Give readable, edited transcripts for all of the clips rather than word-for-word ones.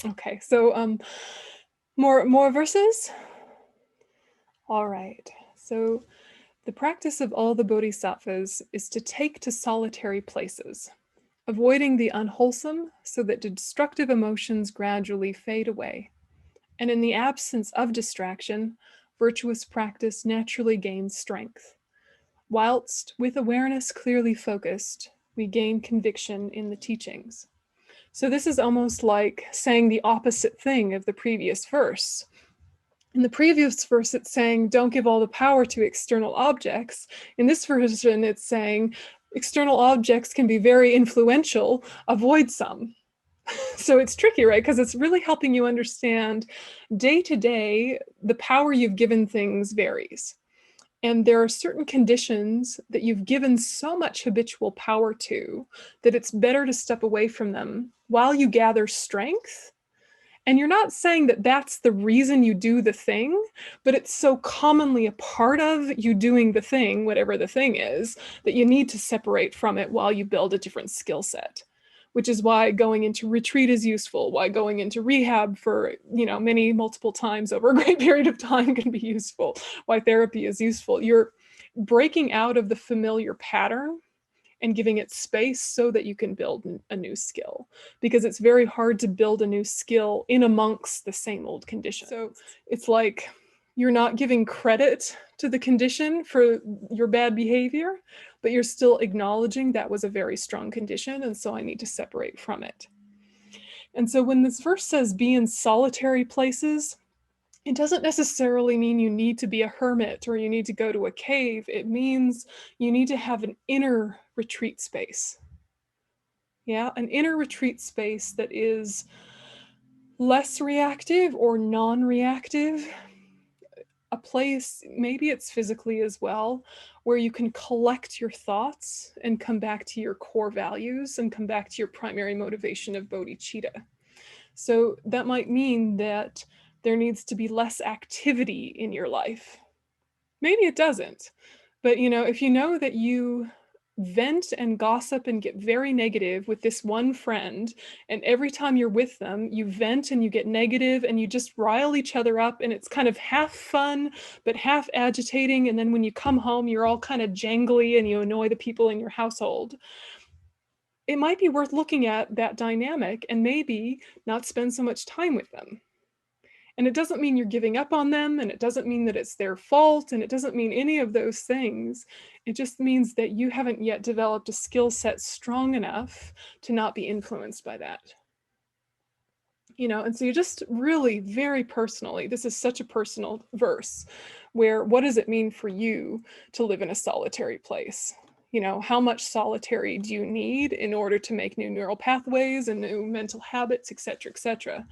Okay, so more verses? All right. So the practice of all the Bodhisattvas is to take to solitary places, avoiding the unwholesome so that destructive emotions gradually fade away. And in the absence of distraction, virtuous practice naturally gains strength. Whilst with awareness clearly focused, we gain conviction in the teachings. So this is almost like saying the opposite thing of the previous verse. In the previous verse, it's saying, don't give all the power to external objects. In this version, it's saying, external objects can be very influential, avoid some. So it's tricky, right? Because it's really helping you understand day to day, the power you've given things varies. And there are certain conditions that you've given so much habitual power to that it's better to step away from them while you gather strength. And you're not saying that that's the reason you do the thing, but it's so commonly a part of you doing the thing, whatever the thing is, that you need to separate from it while you build a different skill set. Which is why going into retreat is useful, why going into rehab for, many multiple times over a great period of time can be useful, why therapy is useful. You're breaking out of the familiar pattern and giving it space so that you can build a new skill, because it's very hard to build a new skill in amongst the same old condition. So it's like you're not giving credit to the condition for your bad behavior, but you're still acknowledging that was a very strong condition, and so I need to separate from it. And so when this verse says be in solitary places, it doesn't necessarily mean you need to be a hermit or you need to go to a cave. It means you need to have an inner retreat space. Yeah, an inner retreat space that is less reactive or non-reactive. A place, maybe it's physically as well, where you can collect your thoughts and come back to your core values and come back to your primary motivation of bodhicitta. So that might mean that there needs to be less activity in your life. Maybe it doesn't. But, if you know that you vent and gossip and get very negative with this one friend, and every time you're with them, you vent and you get negative and you just rile each other up, and it's kind of half fun, but half agitating. And then when you come home, you're all kind of jangly and you annoy the people in your household. It might be worth looking at that dynamic and maybe not spend so much time with them. And it doesn't mean you're giving up on them, and it doesn't mean that it's their fault, and it doesn't mean any of those things. It just means that you haven't yet developed a skill set strong enough to not be influenced by that. And so you just really very personally, this is such a personal verse, where what does it mean for you to live in a solitary place? How much solitary do you need in order to make new neural pathways and new mental habits, et cetera,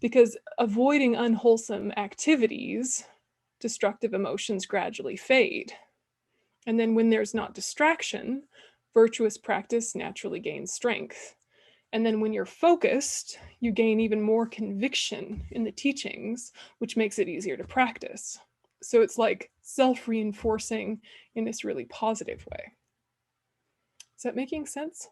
because avoiding unwholesome activities, destructive emotions gradually fade. And then when there's not distraction, virtuous practice naturally gains strength. And then when you're focused, you gain even more conviction in the teachings, which makes it easier to practice. So it's like self-reinforcing in this really positive way. Is that making sense?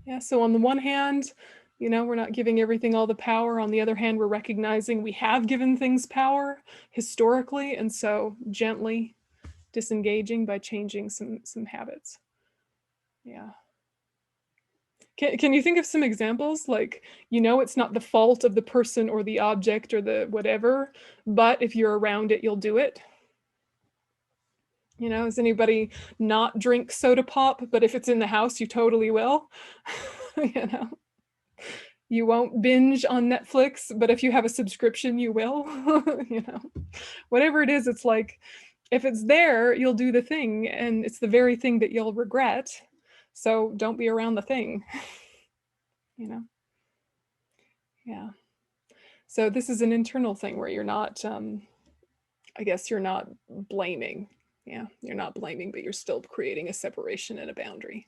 Yeah, so on the one hand, we're not giving everything all the power. On the other hand, we're recognizing we have given things power historically, and so gently disengaging by changing some habits. Yeah. Can you think of some examples? Like, it's not the fault of the person or the object or the whatever, but if you're around it, you'll do it. Does anybody not drink soda pop, but if it's in the house, you totally will? You won't binge on Netflix, but if you have a subscription, you will. Whatever it is, it's like, if it's there, you'll do the thing, and it's the very thing that you'll regret. So don't be around the thing. Yeah. So this is an internal thing where you're not, I guess you're not blaming. Yeah, you're not blaming, but you're still creating a separation and a boundary.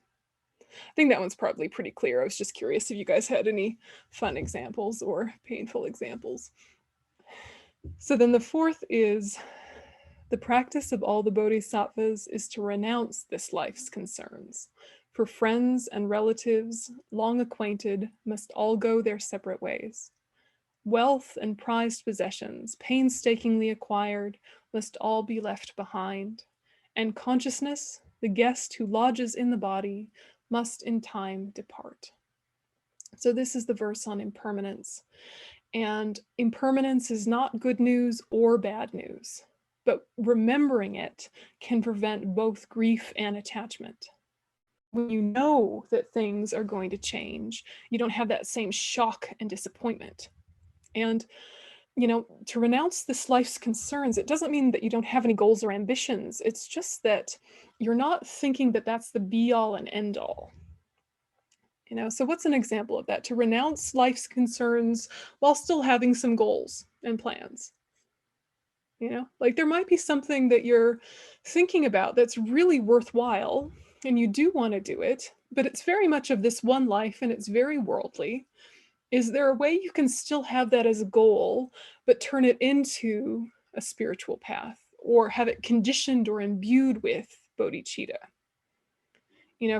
I think that one's probably pretty clear. I was just curious if you guys had any fun examples or painful examples. So then the fourth is the practice of all the bodhisattvas is to renounce this life's concerns. For friends and relatives, long acquainted, must all go their separate ways. Wealth and prized possessions, painstakingly acquired, must all be left behind. And consciousness, the guest who lodges in the body, must in time depart. So this is the verse on impermanence. And impermanence is not good news or bad news, but remembering it can prevent both grief and attachment. When you know that things are going to change, you don't have that same shock and disappointment. And, to renounce this life's concerns, it doesn't mean that you don't have any goals or ambitions. It's just that you're not thinking that that's the be all and end all. So what's an example of that? To renounce life's concerns while still having some goals and plans. Like there might be something that you're thinking about that's really worthwhile and you do want to do it, but it's very much of this one life and it's very worldly. Is there a way you can still have that as a goal, but turn it into a spiritual path or have it conditioned or imbued with bodhicitta?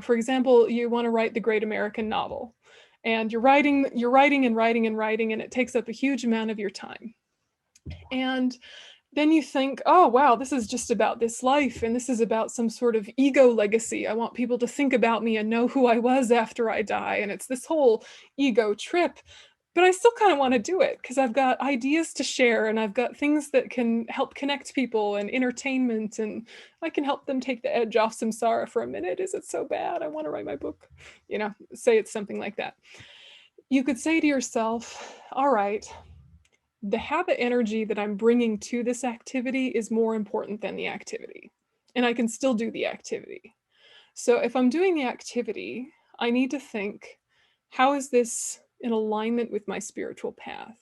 For example, you want to write the great American novel and you're writing and writing and writing, and it takes up a huge amount of your time. And then you think, oh, wow, this is just about this life, and this is about some sort of ego legacy. I want people to think about me and know who I was after I die. And it's this whole ego trip. But I still kind of want to do it because I've got ideas to share and I've got things that can help connect people and entertainment, and I can help them take the edge off samsara for a minute. Is it so bad? I want to write my book. Say it's something like that. You could say to yourself, all right, the habit energy that I'm bringing to this activity is more important than the activity, and I can still do the activity. So if I'm doing the activity, I need to think, how is this in alignment with my spiritual path?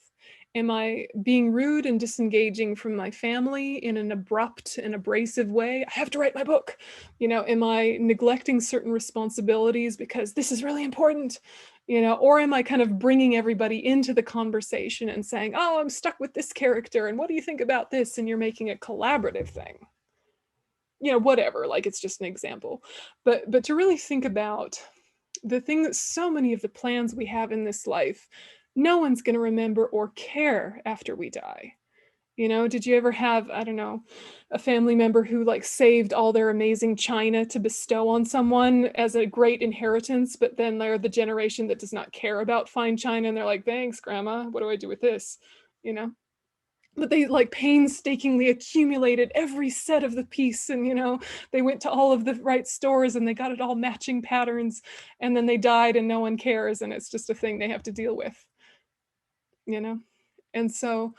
Am I being rude and disengaging from my family in an abrupt and abrasive way? I have to write my book. Am I neglecting certain responsibilities because this is really important? Or am I kind of bringing everybody into the conversation and saying, oh, I'm stuck with this character, and what do you think about this? And you're making a collaborative thing. Whatever, like it's just an example. But to really think about the thing that so many of the plans we have in this life, no one's going to remember or care after we die. Did you ever have, I don't know, a family member who like saved all their amazing china to bestow on someone as a great inheritance, but then they're the generation that does not care about fine china and they're like, thanks, grandma, what do I do with this? But they like painstakingly accumulated every set of the piece, and they went to all of the right stores and they got it all matching patterns, and then they died and no one cares, and it's just a thing they have to deal with. And so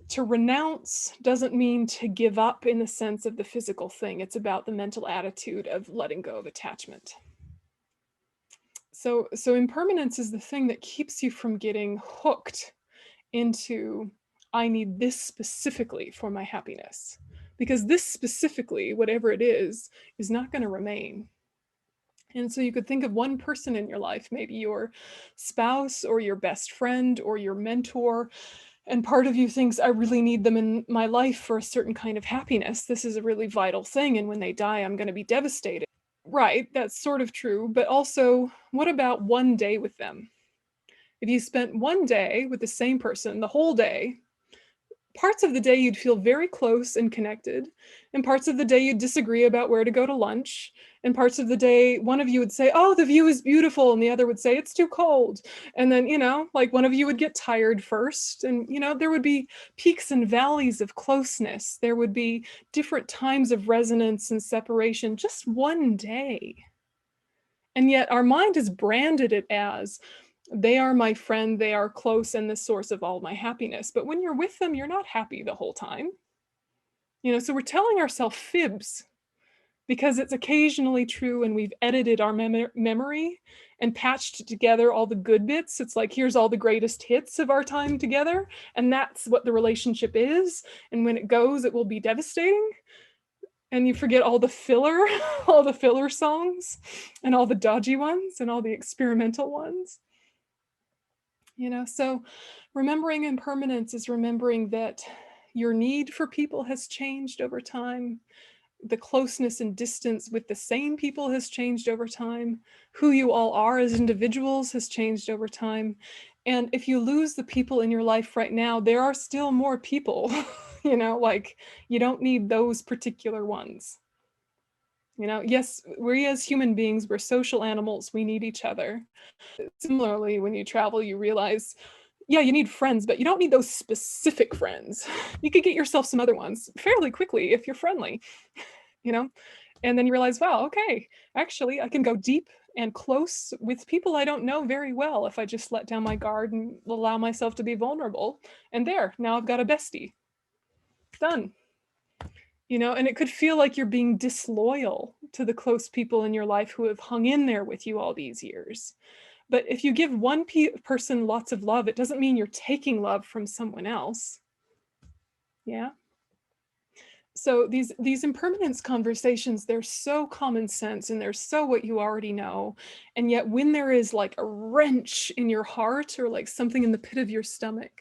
to renounce doesn't mean to give up in the sense of the physical thing. It's about the mental attitude of letting go of attachment. So impermanence is the thing that keeps you from getting hooked into, I need this specifically for my happiness. Because this specifically, whatever it is not going to remain. And so you could think of one person in your life, maybe your spouse or your best friend or your mentor, and part of you thinks, I really need them in my life for a certain kind of happiness. This is a really vital thing, and when they die, I'm going to be devastated. Right, that's sort of true, but also, what about one day with them? If you spent one day with the same person, the whole day, parts of the day you'd feel very close and connected, and parts of the day you'd disagree about where to go to lunch, and parts of the day one of you would say, oh, the view is beautiful, and the other would say it's too cold. And then, like one of you would get tired first, and there would be peaks and valleys of closeness. There would be different times of resonance and separation, just one day. And yet our mind has branded it as, they are my friend, they are close, and the source of all my happiness. But when you're with them, you're not happy the whole time. So we're telling ourselves fibs because it's occasionally true, and we've edited our memory and patched together all the good bits. It's like, here's all the greatest hits of our time together, and that's what the relationship is. And when it goes, it will be devastating. And you forget all the filler, all the filler songs, and all the dodgy ones, and all the experimental ones. So remembering impermanence is remembering that your need for people has changed over time. the closeness and distance with the same people has changed over time. Who you all are as individuals has changed over time. And if you lose the people in your life right now, there are still more people, you know, like you don't need those particular ones. You know, yes, we as human beings, we're social animals, we need each other. Similarly, when you travel, you realize, yeah, you need friends, but you don't need those specific friends. You could get yourself some other ones fairly quickly if you're friendly, you know? And then you realize, wow, okay, actually, I can go deep and close with people I don't know very well if I just let down my guard and allow myself to be vulnerable. And there, now I've got a bestie. Done. You know, and it could feel like you're being disloyal to the close people in your life who have hung in there with you all these years. But if you give one person lots of love, it doesn't mean you're taking love from someone else. Yeah. So these impermanence conversations, they're so common sense and they're so what you already know. And yet when there is like a wrench in your heart or like something in the pit of your stomach,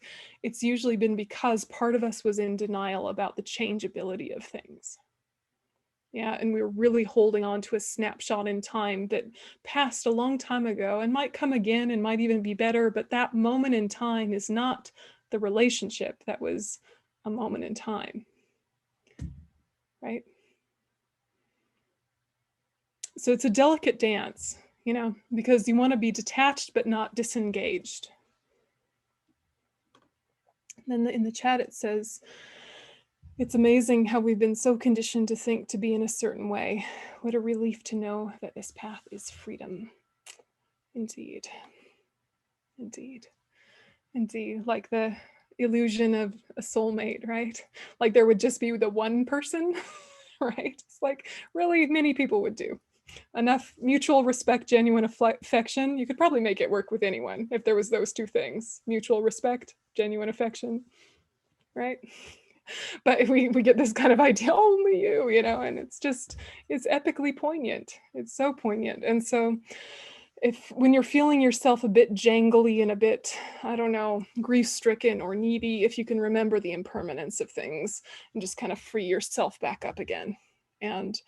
it's usually been because part of us was in denial about the changeability of things. Yeah, and we were really holding on to a snapshot in time that passed a long time ago and might come again and might even be better, but that moment in time is not the relationship that was a moment in time, right? So it's a delicate dance, you know, because you want to be detached but not disengaged. And then in the chat it says, it's amazing how we've been so conditioned to think to be in a certain way. What a relief to know that this path is freedom. Indeed. Indeed. Indeed. Like the illusion of a soulmate, right? Like there would just be the one person, right? It's like really many people would do. Enough mutual respect, genuine affection. You could probably make it work with anyone if there was those two things: mutual respect, genuine affection, right? But we get this kind of idea, only you know, and it's epically poignant. It's so poignant. And so if when you're feeling yourself a bit jangly and a bit, I don't know, grief-stricken or needy, if you can remember the impermanence of things and just kind of free yourself back up again. And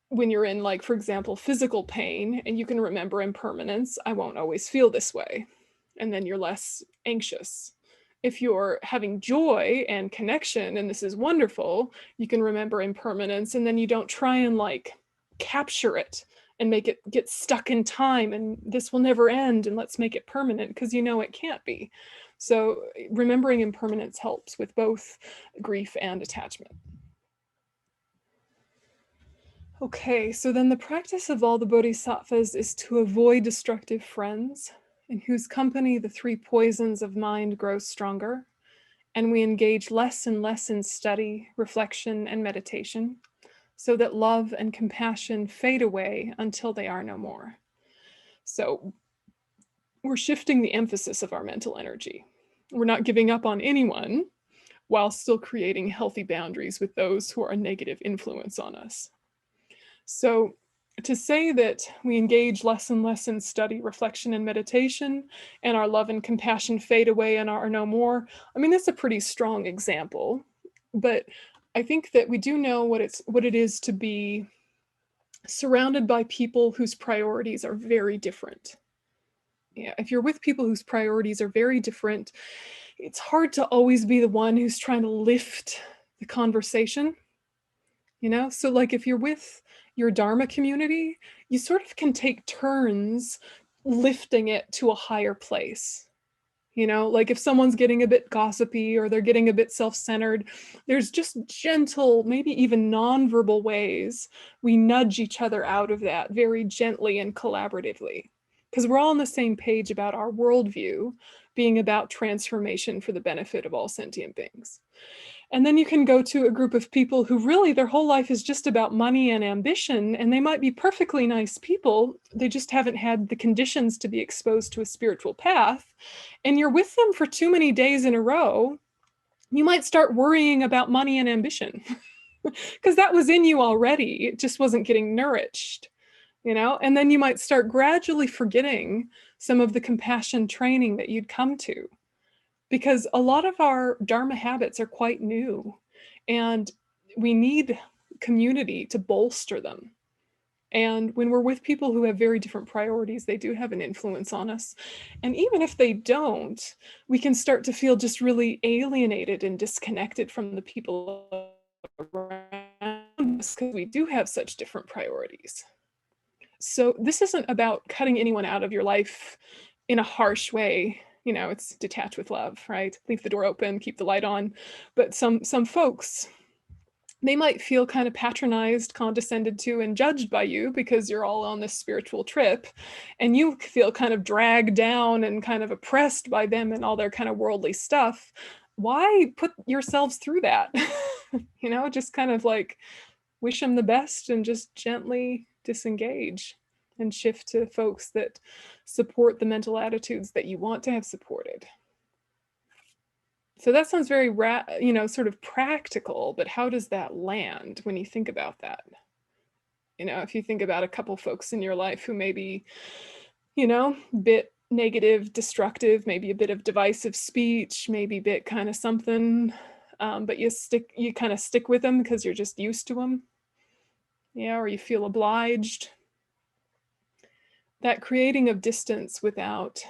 when you're in, like, for example, physical pain and you can remember impermanence, I won't always feel this way. And then you're less anxious. If you're having joy and connection and this is wonderful, you can remember impermanence and then you don't try and like capture it and make it get stuck in time and this will never end and let's make it permanent because you know it can't be. So remembering impermanence helps with both grief and attachment. Okay, so then the practice of all the Bodhisattvas is to avoid destructive friends, in whose company the three poisons of mind grow stronger, and we engage less and less in study, reflection, and meditation, so that love and compassion fade away until they are no more. So we're shifting the emphasis of our mental energy. We're not giving up on anyone while still creating healthy boundaries with those who are a negative influence on us. So to say that we engage less and less in study, reflection, and meditation, and our love and compassion fade away and are no more, I mean, that's a pretty strong example. But I think that we do know what it is to be surrounded by people whose priorities are very different. Yeah, if you're with people whose priorities are very different, it's hard to always be the one who's trying to lift the conversation. You know, so like if you're with your Dharma community, you sort of can take turns lifting it to a higher place. You know, like if someone's getting a bit gossipy or they're getting a bit self-centered, there's just gentle, maybe even nonverbal ways we nudge each other out of that very gently and collaboratively. Because we're all on the same page about our worldview being about transformation for the benefit of all sentient beings. And then you can go to a group of people who really their whole life is just about money and ambition, and they might be perfectly nice people. They just haven't had the conditions to be exposed to a spiritual path. And you're with them for too many days in a row, you might start worrying about money and ambition because that was in you already. It just wasn't getting nourished, you know? And then you might start gradually forgetting some of the compassion training that you'd come to, because a lot of our Dharma habits are quite new and we need community to bolster them. And when we're with people who have very different priorities, they do have an influence on us. And even if they don't, we can start to feel just really alienated and disconnected from the people around us because we do have such different priorities. So this isn't about cutting anyone out of your life in a harsh way. You know, it's detach with love, right? Leave the door open, keep the light on. But some folks, they might feel kind of patronized, condescended to, and judged by you because you're all on this spiritual trip, and you feel kind of dragged down and kind of oppressed by them and all their kind of worldly stuff. Why put yourselves through that? You know, just kind of like wish them the best and just gently disengage and shift to folks that support the mental attitudes that you want to have supported. So that sounds very, you know, sort of practical, but how does that land when you think about that? You know, if you think about a couple folks in your life who may be, you know, a bit negative, destructive, maybe a bit of divisive speech, maybe a bit kind of something, but you kind of stick with them because you're just used to them. Yeah, or you feel obliged. That creating of distance without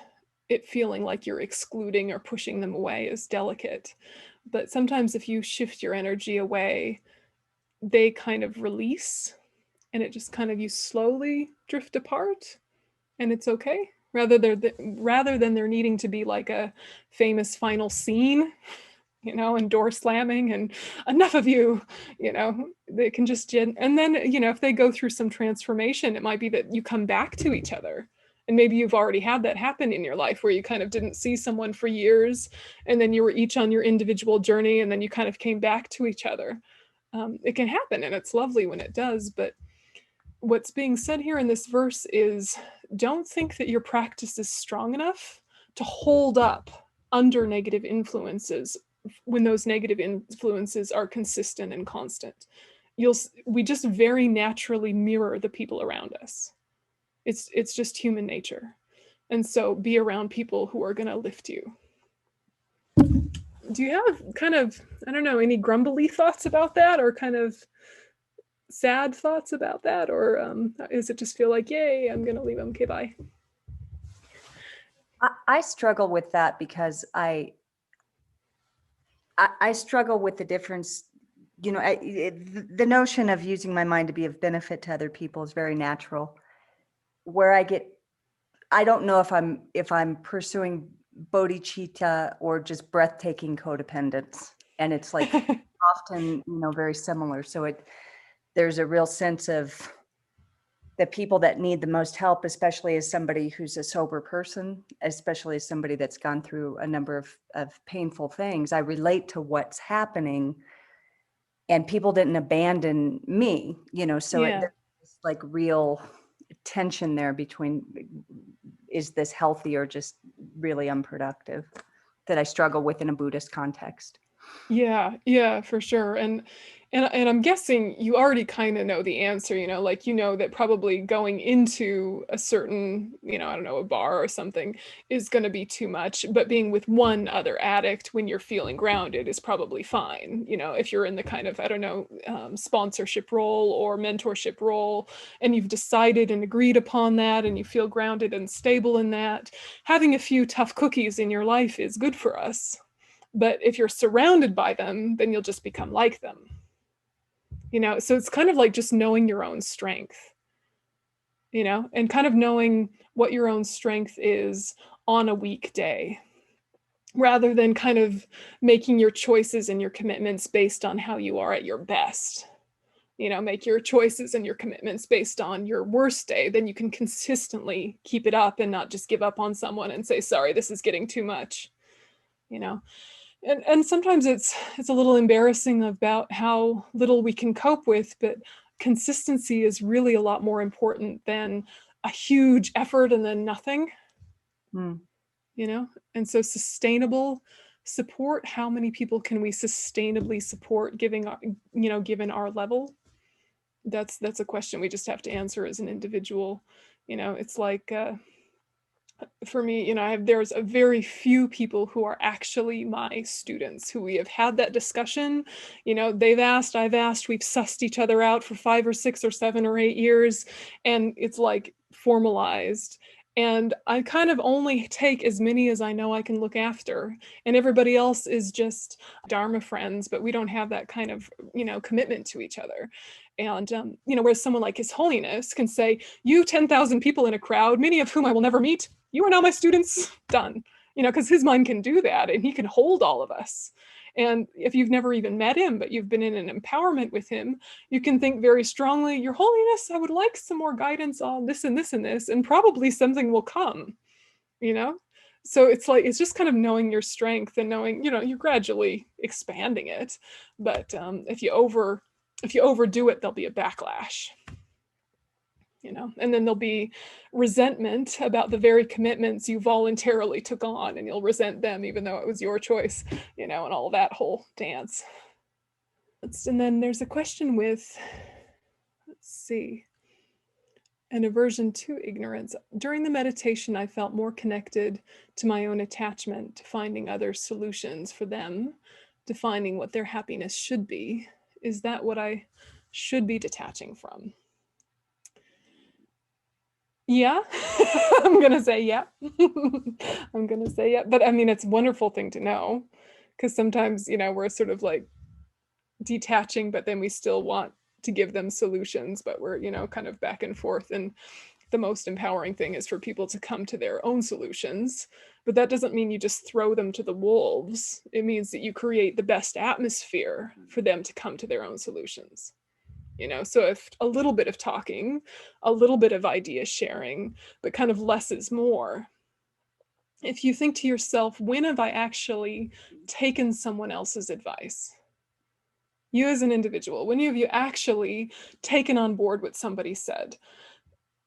it feeling like you're excluding or pushing them away is delicate. But sometimes if you shift your energy away, they kind of release, and it just kind of, you slowly drift apart, and it's okay. Rather than there needing to be like a famous final scene, you know, and door slamming and enough of you, you know, they can just, and then, you know, if they go through some transformation, it might be that you come back to each other. And maybe you've already had that happen in your life where you kind of didn't see someone for years, and then you were each on your individual journey, and then you kind of came back to each other. It can happen, and it's lovely when it does. But what's being said here in this verse is, don't think that your practice is strong enough to hold up under negative influences when those negative influences are consistent and constant. We just very naturally mirror the people around us. It's just human nature. And so be around people who are going to lift you. Do you have kind of, I don't know, any grumbly thoughts about that, or kind of sad thoughts about that? Or is it just feel like, yay, I'm going to leave them, okay, bye? I struggle with that because I struggle with the difference. You know, the notion of using my mind to be of benefit to other people is very natural. Where I don't know if I'm pursuing bodhicitta or just breathtaking codependence, and it's like often, you know, very similar. So there's a real sense of the people that need the most help, especially as somebody who's a sober person, especially as somebody that's gone through a number of painful things. I relate to what's happening, and people didn't abandon me, you know, so Yeah. there's like real tension there between, is this healthy or just really unproductive, that I struggle with in a Buddhist context. Yeah, for sure. And I'm guessing you already kind of know the answer, you know, like, you know, that probably going into a certain, you know, I don't know, a bar or something is going to be too much, but being with one other addict when you're feeling grounded is probably fine. You know, if you're in the kind of, I don't know, sponsorship role or mentorship role, and you've decided and agreed upon that, and you feel grounded and stable in that, having a few tough cookies in your life is good for us. But if you're surrounded by them, then you'll just become like them. You know, so it's kind of like just knowing your own strength, you know, and kind of knowing what your own strength is on a weekday, rather than kind of making your choices and your commitments based on how you are at your best. You know, make your choices and your commitments based on your worst day, then you can consistently keep it up and not just give up on someone and say, sorry, this is getting too much, you know. And sometimes it's a little embarrassing about how little we can cope with, but consistency is really a lot more important than a huge effort and then nothing. You know. And so sustainable support, how many people can we sustainably support given our level? That's a question we just have to answer as an individual. You know, it's like For me, you know, there's a very few people who are actually my students, who we have had that discussion. You know, they've asked, I've asked, we've sussed each other out for 5 or 6 or 7 or 8 years, and it's like formalized. And I kind of only take as many as I know I can look after, and everybody else is just Dharma friends, but we don't have that kind of, you know, commitment to each other. And you know, whereas someone like His Holiness can say, you 10,000 people in a crowd, many of whom I will never meet, you are now my students, done. You know, because his mind can do that, and he can hold all of us. And if you've never even met him, but you've been in an empowerment with him, you can think very strongly, Your Holiness, I would like some more guidance on this and this and this, and probably something will come, you know? So it's like, it's just kind of knowing your strength and knowing, you know, you're gradually expanding it. But if you overdo it, there'll be a backlash. You know, and then there'll be resentment about the very commitments you voluntarily took on, and you'll resent them even though it was your choice, you know, and all that whole dance. And then there's a question with, let's see, an aversion to ignorance. During the meditation, I felt more connected to my own attachment, to finding other solutions for them, defining what their happiness should be. Is that what I should be detaching from? Yeah, I'm gonna say yeah. I'm gonna say yeah. But I mean, it's a wonderful thing to know, because sometimes, you know, we're sort of like detaching, but then we still want to give them solutions, but we're, you know, kind of back and forth. And the most empowering thing is for people to come to their own solutions. But that doesn't mean you just throw them to the wolves. It means that you create the best atmosphere for them to come to their own solutions. You know, so if a little bit of talking, a little bit of idea sharing, but kind of less is more. If you think to yourself, when have I actually taken someone else's advice? You as an individual, when have you actually taken on board what somebody said?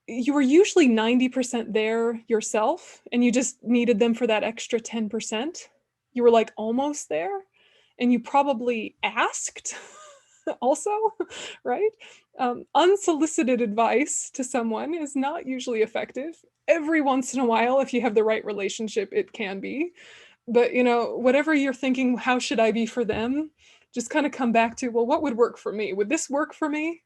You were usually 90% there yourself, and you just needed them for that extra 10%. You were like almost there, and you probably asked also, right? Unsolicited advice to someone is not usually effective. Every once in a while, if you have the right relationship, it can be. But, you know, whatever you're thinking, how should I be for them? Just kind of come back to, well, what would work for me? Would this work for me?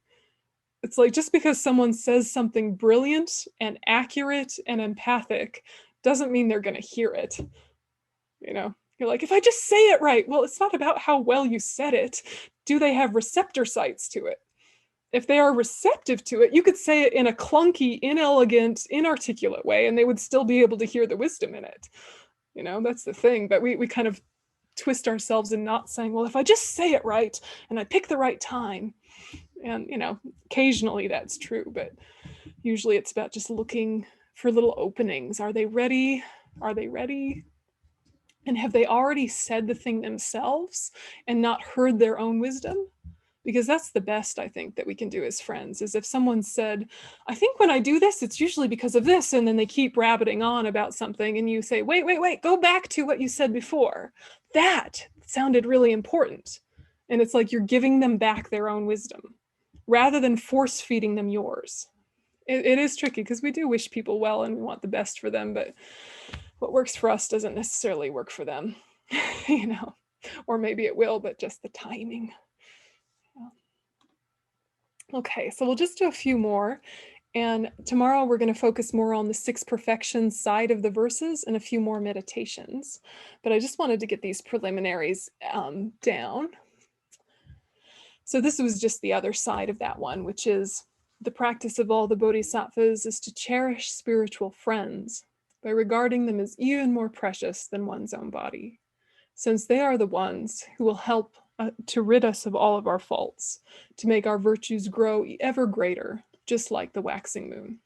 It's like, just because someone says something brilliant and accurate and empathic doesn't mean they're going to hear it. You know, you're like, if I just say it right, well, it's not about how well you said it. Do they have receptor sites to it? If they are receptive to it, you could say it in a clunky, inelegant, inarticulate way, and they would still be able to hear the wisdom in it. You know, that's the thing. But we kind of twist ourselves in not saying, well, if I just say it right and I pick the right time. And, you know, occasionally that's true, but usually it's about just looking for little openings. Are they ready? Are they ready? And have they already said the thing themselves and not heard their own wisdom? Because that's the best, I think, that we can do as friends, is if someone said, I think when I do this, it's usually because of this, and then they keep rabbiting on about something, and you say, wait, go back to what you said before. That sounded really important. And it's like you're giving them back their own wisdom rather than force feeding them yours. It is tricky, because we do wish people well and we want the best for them, but what works for us doesn't necessarily work for them, you know, or maybe it will, but just the timing. Okay, so we'll just do a few more. And tomorrow we're going to focus more on the 6 perfections side of the verses and a few more meditations. But I just wanted to get these preliminaries down. So this was just the other side of that one, which is the practice of all the Bodhisattvas is to cherish spiritual friends by regarding them as even more precious than one's own body, since they are the ones who will help to rid us of all of our faults, to make our virtues grow ever greater, just like the waxing moon.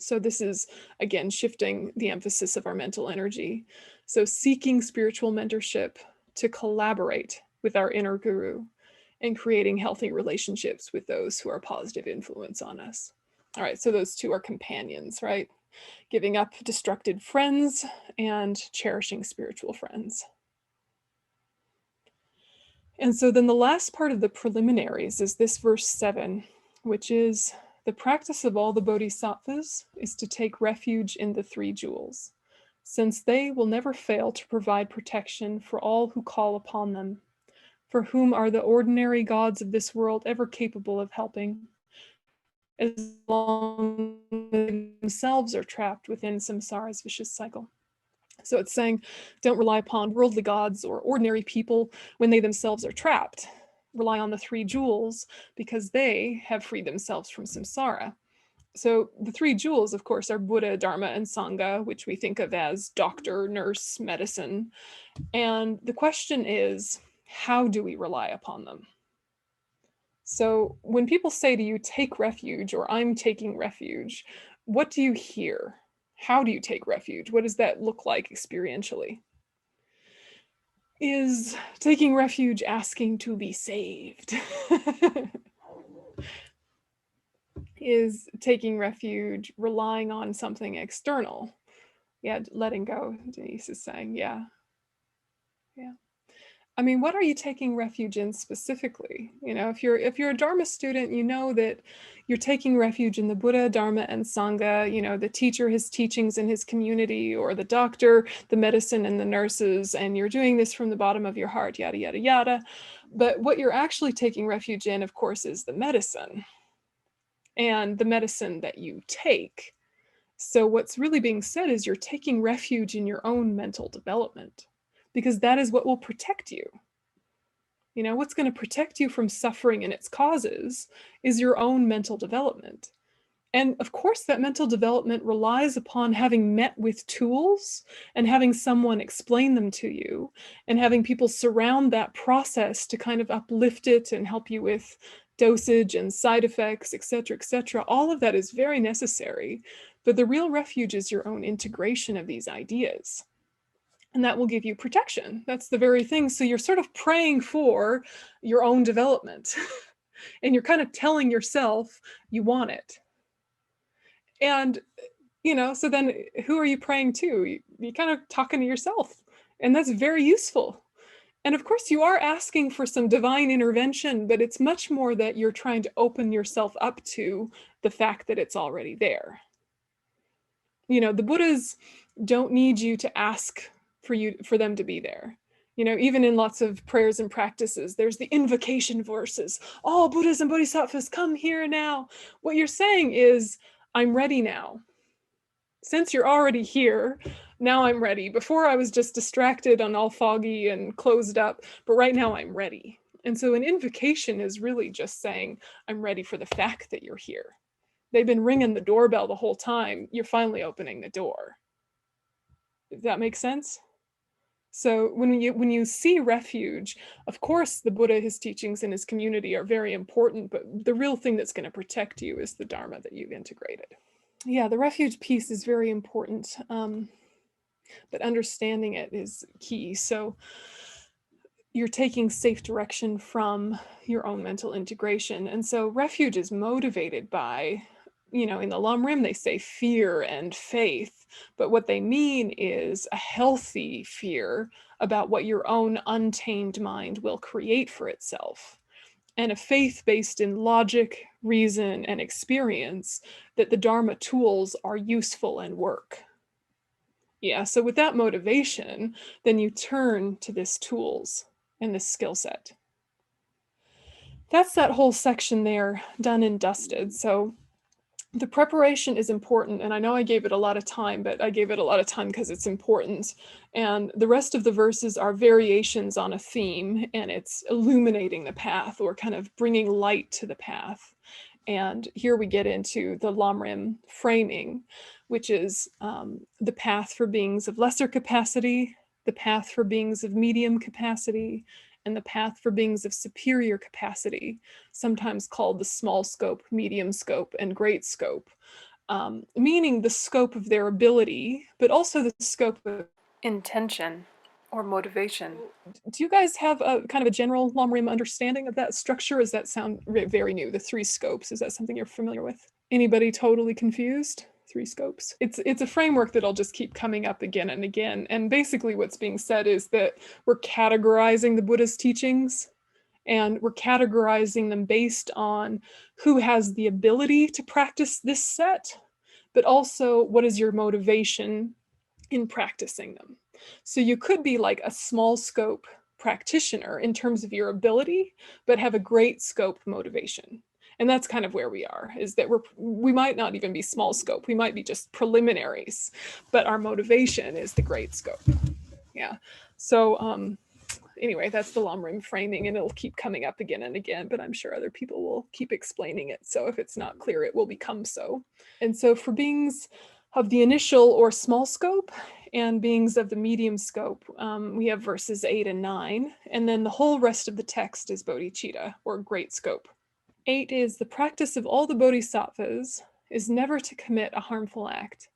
So this is, again, shifting the emphasis of our mental energy. So seeking spiritual mentorship to collaborate with our inner guru and creating healthy relationships with those who are a positive influence on us. All right, so those two are companions, right? Giving up destructive friends and cherishing spiritual friends. And so then the last part of the preliminaries is this verse 7, which is The practice of all the Bodhisattvas is to take refuge in the three jewels, since they will never fail to provide protection for all who call upon them. For whom are the ordinary gods of this world ever capable of helping, as long as they themselves are trapped within samsara's vicious cycle? So it's saying, don't rely upon worldly gods or ordinary people when they themselves are trapped. Rely on the three jewels because they have freed themselves from samsara. So the three jewels, of course, are Buddha, Dharma, and Sangha, which we think of as doctor, nurse, medicine. And the question is, how do we rely upon them? So when people say to you, take refuge, or I'm taking refuge, what do you hear? How do you take refuge? What does that look like experientially? Is taking refuge asking to be saved? Is taking refuge relying on something external? Yeah, letting go, Denise is saying, yeah. I mean, what are you taking refuge in specifically? You know, if you're a Dharma student, you know that you're taking refuge in the Buddha, Dharma, and Sangha, you know, the teacher, his teachings in his community, or the doctor, the medicine, and the nurses, and you're doing this from the bottom of your heart, yada, yada, yada. But what you're actually taking refuge in, of course, is the medicine, and the medicine that you take. So what's really being said is you're taking refuge in your own mental development, because that is what will protect you. You know, what's going to protect you from suffering and its causes is your own mental development. And of course, that mental development relies upon having met with tools and having someone explain them to you and having people surround that process to kind of uplift it and help you with dosage and side effects, et cetera, et cetera. All of that is very necessary. But the real refuge is your own integration of these ideas. And that will give you protection. That's the very thing. So you're sort of praying for your own development. And you're kind of telling yourself you want it. And, you know, so then who are you praying to? You're kind of talking to yourself. And that's very useful. And of course, you are asking for some divine intervention, but it's much more that you're trying to open yourself up to the fact that it's already there. You know, the Buddhas don't need you to ask for them to be there. You know, even in lots of prayers and practices, there's the invocation verses. All Buddhas and Bodhisattvas, come here now. What you're saying is, I'm ready now. Since you're already here, now I'm ready. Before I was just distracted and all foggy and closed up, but right now I'm ready. And so an invocation is really just saying, I'm ready for the fact that you're here. They've been ringing the doorbell the whole time. You're finally opening the door. Does that make sense? So when you see refuge, of course, the Buddha, his teachings, and his community are very important, but the real thing that's going to protect you is the Dharma that you've integrated. Yeah, the refuge piece is very important, but understanding it is key. So you're taking safe direction from your own mental integration. And so refuge is motivated by, you know, in the Lam they say fear and faith, but what they mean is a healthy fear about what your own untamed mind will create for itself, and a faith based in logic, reason, and experience that the Dharma tools are useful and work. Yeah, so with that motivation, then you turn to these tools and this skill set. That's that whole section there, done and dusted. So the preparation is important, and I know I gave it a lot of time, but I gave it a lot of time because it's important. And the rest of the verses are variations on a theme, and it's illuminating the path or kind of bringing light to the path. And here we get into the Lamrim framing, which is the path for beings of lesser capacity, the path for beings of medium capacity, and the path for beings of superior capacity, sometimes called the small scope, medium scope, and great scope, meaning the scope of their ability, but also the scope of intention or motivation. Do you guys have a kind of a general Lamrim understanding of that structure? Does that sound very new, the three scopes? Is that something you're familiar with? Anybody totally confused? Three scopes. It's a framework that'll just keep coming up again and again. And basically what's being said is that we're categorizing the Buddha's teachings And we're categorizing them based on who has the ability to practice this set, but also what is your motivation in practicing them. So you could be like a small scope practitioner in terms of your ability, but have a great scope motivation. And that's kind of where we are, is that we might not even be small scope. We might be just preliminaries, but our motivation is the great scope. Yeah. So anyway, that's the Lamrim framing, and it'll keep coming up again and again, but I'm sure other people will keep explaining it. So if it's not clear, it will become so. And so for beings of the initial or small scope and beings of the medium scope, we have verses 8 and 9, and then the whole rest of the text is Bodhichitta, or great scope. 8 is the practice of all the Bodhisattvas is never to commit a harmful act,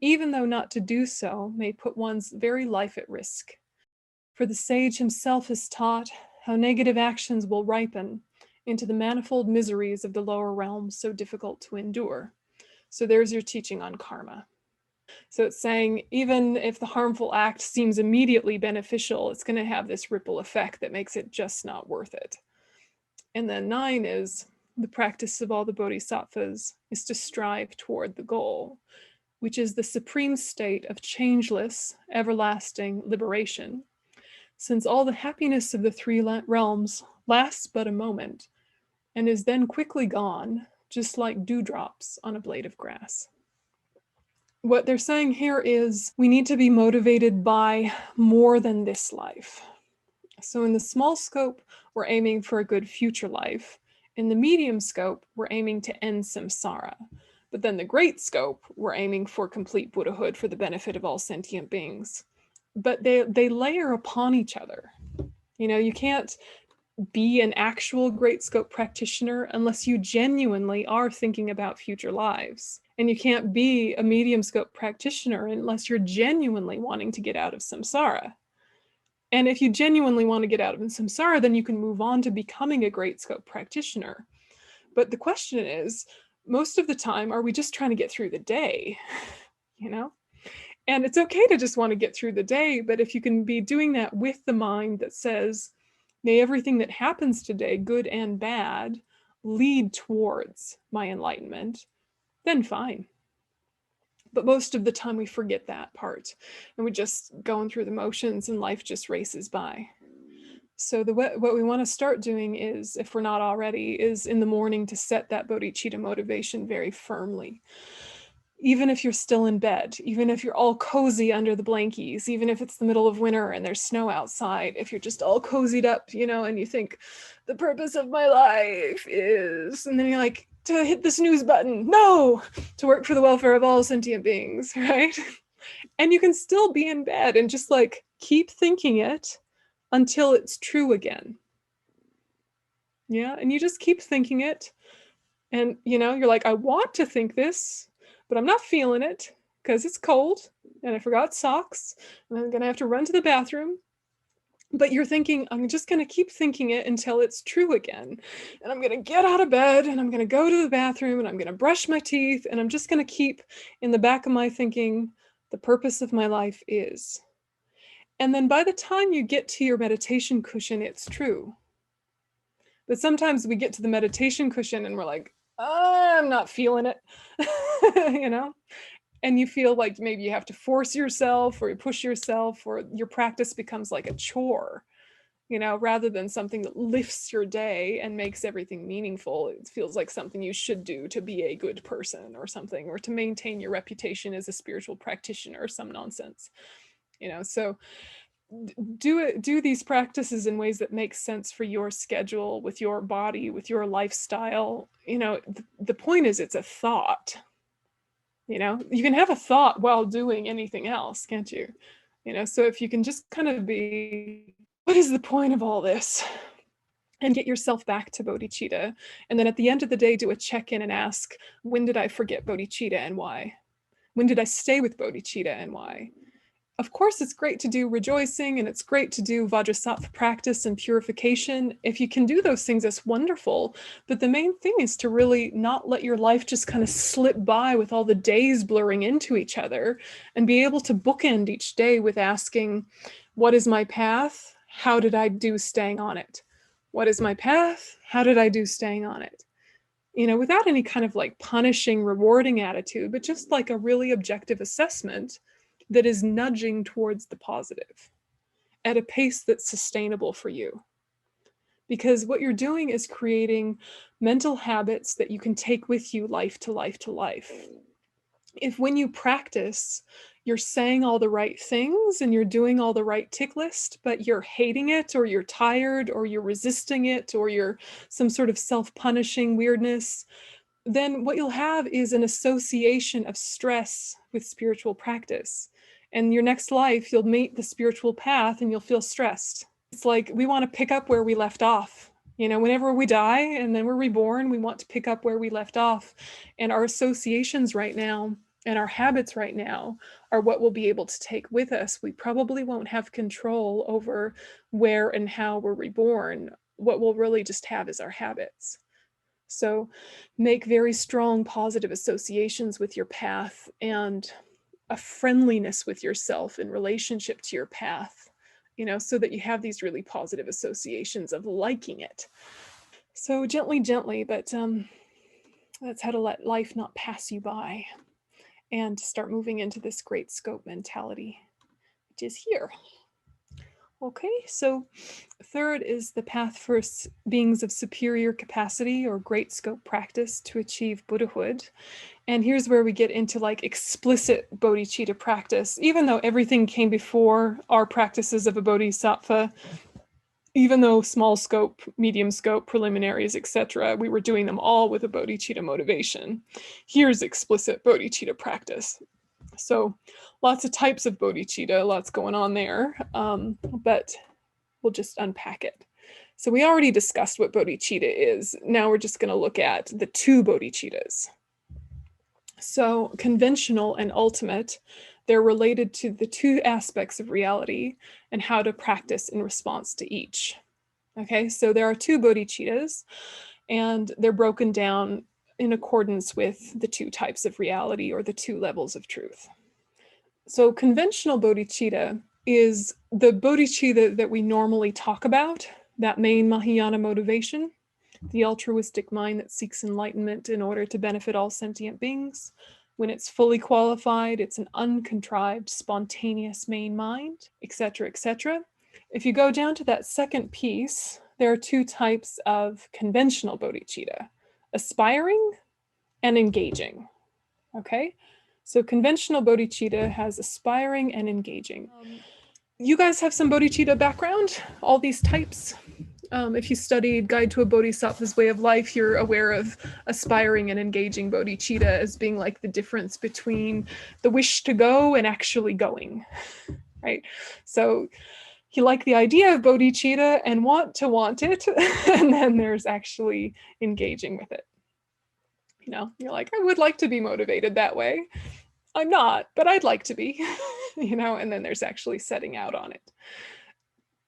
even though not to do so may put one's very life at risk. For the sage himself is taught how negative actions will ripen into the manifold miseries of the lower realms so difficult to endure. So there's your teaching on karma. So it's saying even if the harmful act seems immediately beneficial, it's going to have this ripple effect that makes it just not worth it. And then 9 is the practice of all the bodhisattvas is to strive toward the goal, which is the supreme state of changeless, everlasting liberation, since all the happiness of the three realms lasts but a moment and is then quickly gone, just like dewdrops on a blade of grass. What they're saying here is we need to be motivated by more than this life. So in the small scope, we're aiming for a good future life. In the medium scope, we're aiming to end samsara. But then the great scope, we're aiming for complete Buddhahood for the benefit of all sentient beings. But they layer upon each other. You know, you can't be an actual great scope practitioner unless you genuinely are thinking about future lives. And you can't be a medium scope practitioner unless you're genuinely wanting to get out of samsara. And if you genuinely want to get out of samsara, then you can move on to becoming a great scope practitioner. But the question is, most of the time, are we just trying to get through the day? You know? And it's okay to just want to get through the day, but if you can be doing that with the mind that says, may everything that happens today, good and bad, lead towards my enlightenment, then fine. But most of the time we forget that part and we're just going through the motions and life just races by. So what we want to start doing is, if we're not already, is in the morning to set that bodhicitta motivation very firmly. Even if you're still in bed, even if you're all cozy under the blankies, even if it's the middle of winter and there's snow outside, if you're just all cozied up, you know, and you think the purpose of my life is, and then you're like, to hit the snooze button, no, to work for the welfare of all sentient beings, right? And you can still be in bed and just like keep thinking it until it's true again. Yeah, and you just keep thinking it. And, you know, you're like, I want to think this, but I'm not feeling it because it's cold and I forgot socks and I'm going to have to run to the bathroom. But you're thinking, I'm just going to keep thinking it until it's true again. And I'm going to get out of bed and I'm going to go to the bathroom and I'm going to brush my teeth. And I'm just going to keep in the back of my thinking, the purpose of my life is. And then by the time you get to your meditation cushion, it's true. But sometimes we get to the meditation cushion and we're like, I'm not feeling it, you know? And you feel like maybe you have to force yourself or you push yourself, or your practice becomes like a chore, you know, rather than something that lifts your day and makes everything meaningful. It feels like something you should do to be a good person or something, or to maintain your reputation as a spiritual practitioner or some nonsense, you know? So do these practices in ways that make sense for your schedule, with your body, with your lifestyle. You know, the point is it's a thought. You know, you can have a thought while doing anything else, can't you? You know, so if you can just kind of be, what is the point of all this? And get yourself back to bodhicitta. And then at the end of the day, do a check-in and ask, when did I forget bodhicitta and why? When did I stay with bodhicitta and why? Of course, it's great to do rejoicing and it's great to do Vajrasattva practice and purification. If you can do those things, that's wonderful. But the main thing is to really not let your life just kind of slip by with all the days blurring into each other, and be able to bookend each day with asking, what is my path? How did I do staying on it? What is my path? How did I do staying on it? Without any kind of like punishing, rewarding attitude, but just like a really objective assessment that is nudging towards the positive at a pace that's sustainable for you. Because what you're doing is creating mental habits that you can take with you life to life to life. If when you practice, you're saying all the right things and you're doing all the right tick list, but you're hating it, or you're tired, or you're resisting it, or you're some sort of self-punishing weirdness, then what you'll have is an association of stress with spiritual practice. And your next life, you'll meet the spiritual path and you'll feel stressed. It's like we want to pick up where we left off. Whenever we die and then we're reborn, we want to pick up where we left off. And our associations right now and our habits right now are what we'll be able to take with us. We probably won't have control over where and how we're reborn. What we'll really just have is our habits. So make very strong positive associations with your path and a friendliness with yourself in relationship to your path, so that you have these really positive associations of liking it. So gently, but that's how to let life not pass you by and to start moving into this great scope mentality, which is here. Okay, so third is the path for beings of superior capacity or great scope practice to achieve Buddhahood. And here's where we get into like explicit bodhicitta practice. Even though everything came before our practices of a bodhisattva, even though small scope, medium scope, preliminaries, etc., we were doing them all with a bodhicitta motivation. Here's explicit bodhicitta practice. So lots of types of bodhicitta, lots going on there, but we'll just unpack it. So we already discussed what bodhicitta is. Now we're just going to look at the two bodhicittas. So conventional and ultimate, they're related to the two aspects of reality and how to practice in response to each. Okay, so there are two bodhicittas, and they're broken down in accordance with the two types of reality or the two levels of truth. So conventional bodhicitta is the bodhicitta that we normally talk about, that main Mahayana motivation, the altruistic mind that seeks enlightenment in order to benefit all sentient beings. When it's fully qualified, it's an uncontrived, spontaneous main mind, etc., etc. If you go down to that second piece, there are two types of conventional bodhicitta, aspiring and engaging. Okay, so conventional bodhicitta has aspiring and engaging. You guys have some bodhicitta background, all these types. If you studied Guide to a Bodhisattva's Way of Life, you're aware of aspiring and engaging bodhicitta as being like the difference between the wish to go and actually going, right? So you like the idea of bodhicitta and want it, and then there's actually engaging with it. You're like, I would like to be motivated that way. I'm not, but I'd like to be, and then there's actually setting out on it.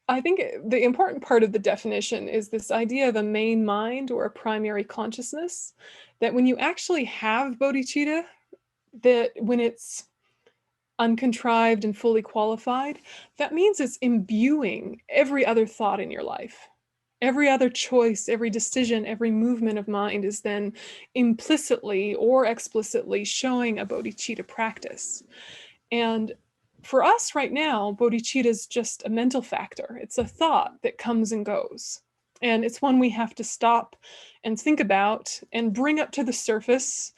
I think the important part of the definition is this idea of a main mind or a primary consciousness, that when you actually have bodhicitta, that when it's uncontrived and fully qualified, that means it's imbuing every other thought in your life. Every other choice, every decision, every movement of mind is then implicitly or explicitly showing a bodhicitta practice. And for us right now, bodhicitta is just a mental factor. It's a thought that comes and goes. And it's one we have to stop and think about and bring up to the surface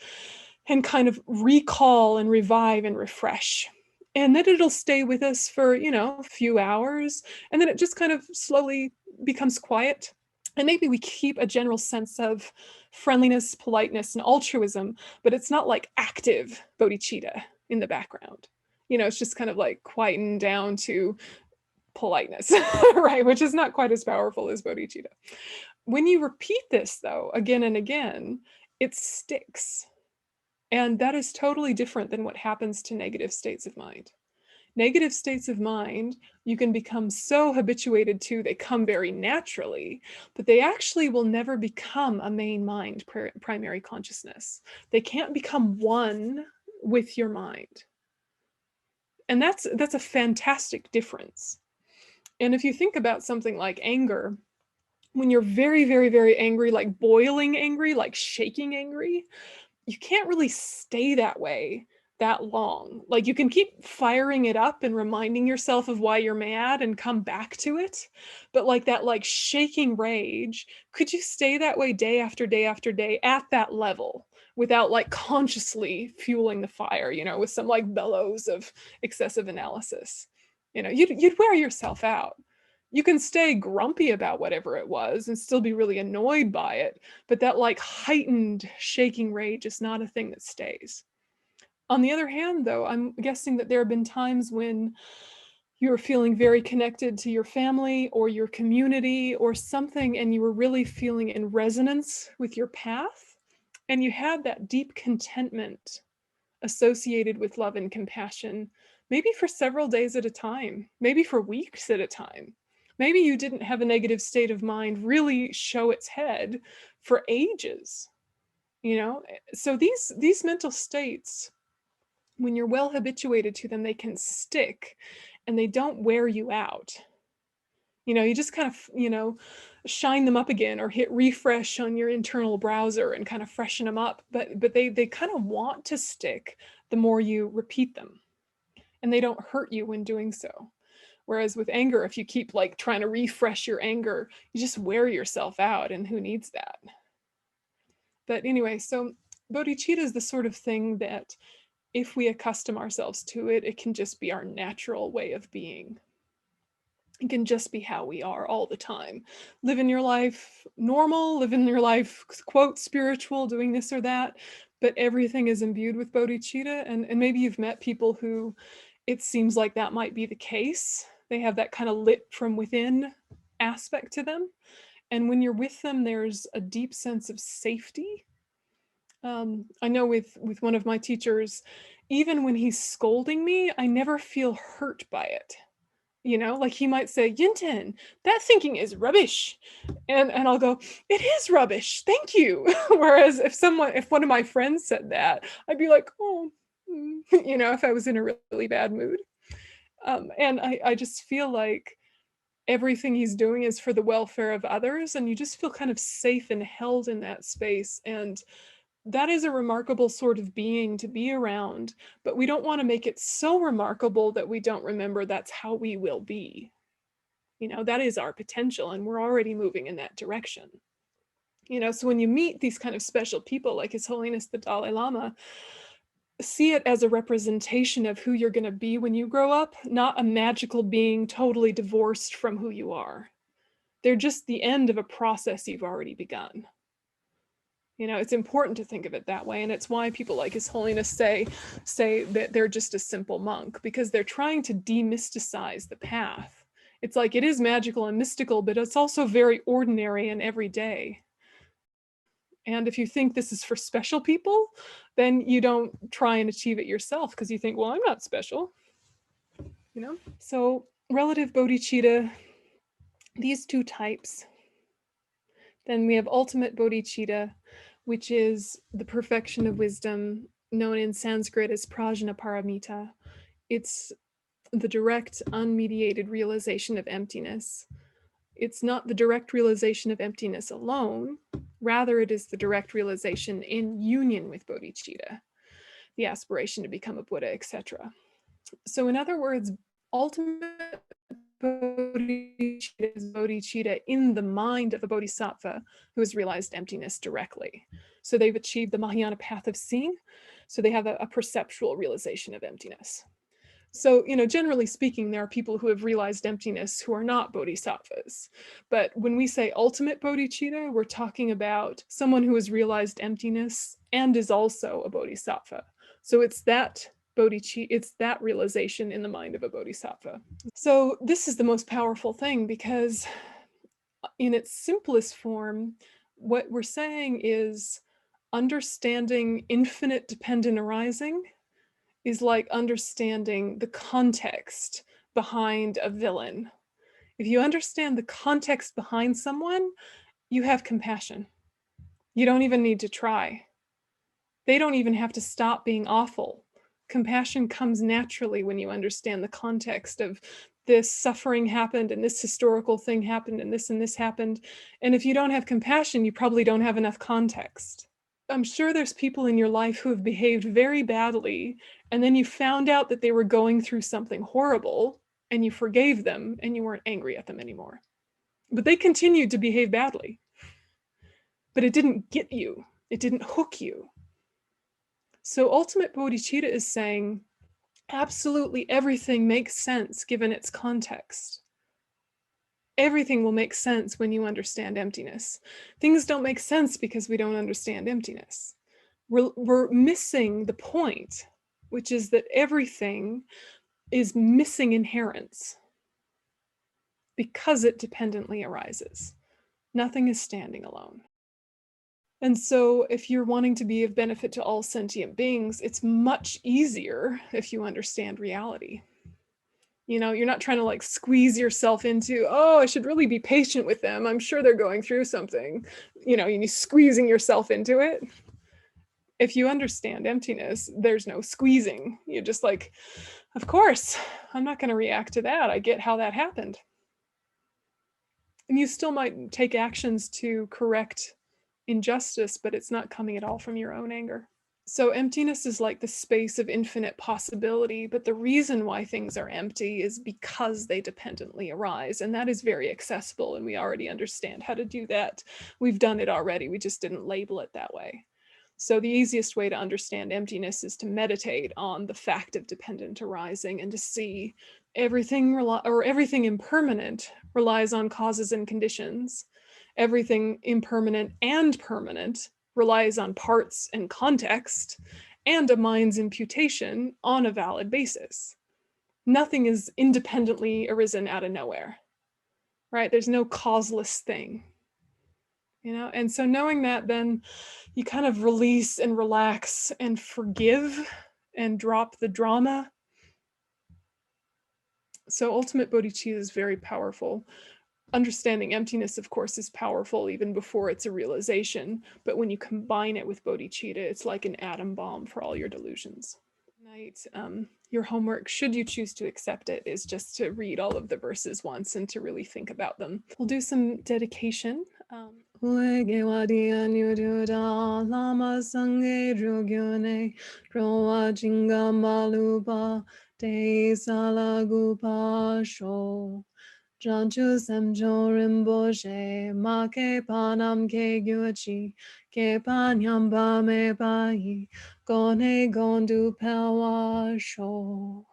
and kind of recall and revive and refresh. And then it'll stay with us for, a few hours. And then it just kind of slowly becomes quiet. And maybe we keep a general sense of friendliness, politeness, and altruism, but it's not like active bodhicitta in the background. It's just kind of like quietened down to politeness, right? Which is not quite as powerful as bodhicitta. When you repeat this, though, again and again, it sticks. And that is totally different than what happens to negative states of mind. Negative states of mind, you can become so habituated to, they come very naturally, but they actually will never become a main mind, primary consciousness. They can't become one with your mind. And that's a fantastic difference. And if you think about something like anger, when you're very, very, very angry, like boiling angry, like shaking angry, you can't really stay that way that long. Like you can keep firing it up and reminding yourself of why you're mad and come back to it. But like that like shaking rage, could you stay that way day after day after day at that level without like consciously fueling the fire, you know, with some like bellows of excessive analysis? You know, you'd wear yourself out. You can stay grumpy about whatever it was and still be really annoyed by it, but that like heightened shaking rage is not a thing that stays. On the other hand, though, I'm guessing that there have been times when you're feeling very connected to your family or your community or something, and you were really feeling in resonance with your path, and you had that deep contentment associated with love and compassion, maybe for several days at a time, maybe for weeks at a time. Maybe you didn't have a negative state of mind really show its head for ages, you know? So these mental states, when you're well habituated to them, they can stick and they don't wear you out. You know, you just kind of, you know, shine them up again or hit refresh on your internal browser and kind of freshen them up. But they kind of want to stick the more you repeat them, and they don't hurt you when doing so. Whereas with anger, if you keep like trying to refresh your anger, you just wear yourself out, and who needs that? But anyway, so bodhicitta is the sort of thing that if we accustom ourselves to it, it can just be our natural way of being. It can just be how we are all the time. Living your life normal, living your life, quote, spiritual, doing this or that, but everything is imbued with bodhicitta. And maybe you've met people who it seems like that might be the case. They have that kind of lit from within aspect to them. And when you're with them, there's a deep sense of safety. I know with one of my teachers, even when he's scolding me, I never feel hurt by it. You know, like he might say, Yonten, that thinking is rubbish. And I'll go, it is rubbish, thank you. Whereas if one of my friends said that, I'd be like, oh, you know, if I was in a really bad mood. And I just feel like everything he's doing is for the welfare of others. And you just feel kind of safe and held in that space. And that is a remarkable sort of being to be around, but we don't want to make it so remarkable that we don't remember that's how we will be. You know, that is our potential, and we're already moving in that direction. You know, so when you meet these kind of special people like His Holiness the Dalai Lama, see it as a representation of who you're going to be when you grow up, not a magical being totally divorced from who you are. They're just the end of a process you've already begun. You know, it's important to think of it that way. And it's why people like His Holiness say that they're just a simple monk, because they're trying to demysticize the path. It's like it is magical and mystical, but it's also very ordinary and everyday. And if you think this is for special people, then you don't try and achieve it yourself because you think, well, I'm not special. You know? So relative bodhicitta, these two types. Then we have ultimate bodhicitta, which is the perfection of wisdom, known in Sanskrit as prajnaparamita. It's the direct, unmediated realization of emptiness. It's not the direct realization of emptiness alone, rather it is the direct realization in union with bodhicitta, the aspiration to become a Buddha, etc. So in other words, ultimate bodhicitta is bodhicitta in the mind of a bodhisattva who has realized emptiness directly. So they've achieved the Mahayana path of seeing, so they have a perceptual realization of emptiness. So, you know, generally speaking, there are people who have realized emptiness who are not bodhisattvas. But when we say ultimate bodhicitta, we're talking about someone who has realized emptiness and is also a bodhisattva. So it's that bodhicitta, it's that realization in the mind of a bodhisattva. So this is the most powerful thing, because in its simplest form, what we're saying is understanding infinite dependent arising is like understanding the context behind a villain. If you understand the context behind someone, you have compassion. You don't even need to try. They don't even have to stop being awful. Compassion comes naturally when you understand the context of this suffering happened and this historical thing happened and this happened. And if you don't have compassion, you probably don't have enough context. I'm sure there's people in your life who have behaved very badly, and then you found out that they were going through something horrible, and you forgave them, and you weren't angry at them anymore. But they continued to behave badly. But it didn't get you. It didn't hook you. So ultimate bodhicitta is saying, absolutely everything makes sense given its context. Everything will make sense when you understand emptiness. Things don't make sense because we don't understand emptiness. We're missing the point, which is that everything is missing inherence because it dependently arises. Nothing is standing alone. And so if you're wanting to be of benefit to all sentient beings, it's much easier if you understand reality. You know, you're not trying to like squeeze yourself into, oh, I should really be patient with them. I'm sure they're going through something. You know, you're squeezing yourself into it. If you understand emptiness, there's no squeezing. You're just like, of course, I'm not going to react to that. I get how that happened. And you still might take actions to correct injustice, but it's not coming at all from your own anger. So emptiness is like the space of infinite possibility, but the reason why things are empty is because they dependently arise, and that is very accessible, and we already understand how to do that. We've done it already, we just didn't label it that way. So the easiest way to understand emptiness is to meditate on the fact of dependent arising and to see everything impermanent relies on causes and conditions. Everything impermanent and permanent relies on parts and context and a mind's imputation on a valid basis. Nothing is independently arisen out of nowhere, right? There's no causeless thing, you know? And so knowing that, then you kind of release and relax and forgive and drop the drama. So ultimate bodhicitta is very powerful. Understanding emptiness, of course, is powerful even before it's a realization. But when you combine it with bodhicitta, it's like an atom bomb for all your delusions. Tonight, your homework, should you choose to accept it, is just to read all of the verses once and to really think about them. We'll do some dedication. Janchu semjo rinpoche, ma ke panam ke gyuchi, ke panyam ba me pai, gone gondu pelwa sho.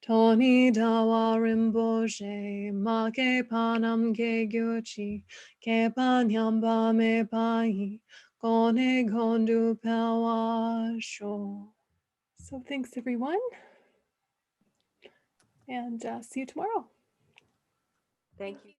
Toni dawa rinpoche, ma ke panam ke gyuchi, ke panyam ba me pai, gone gondu pelwa sho. So thanks everyone, and see you tomorrow. Thank you.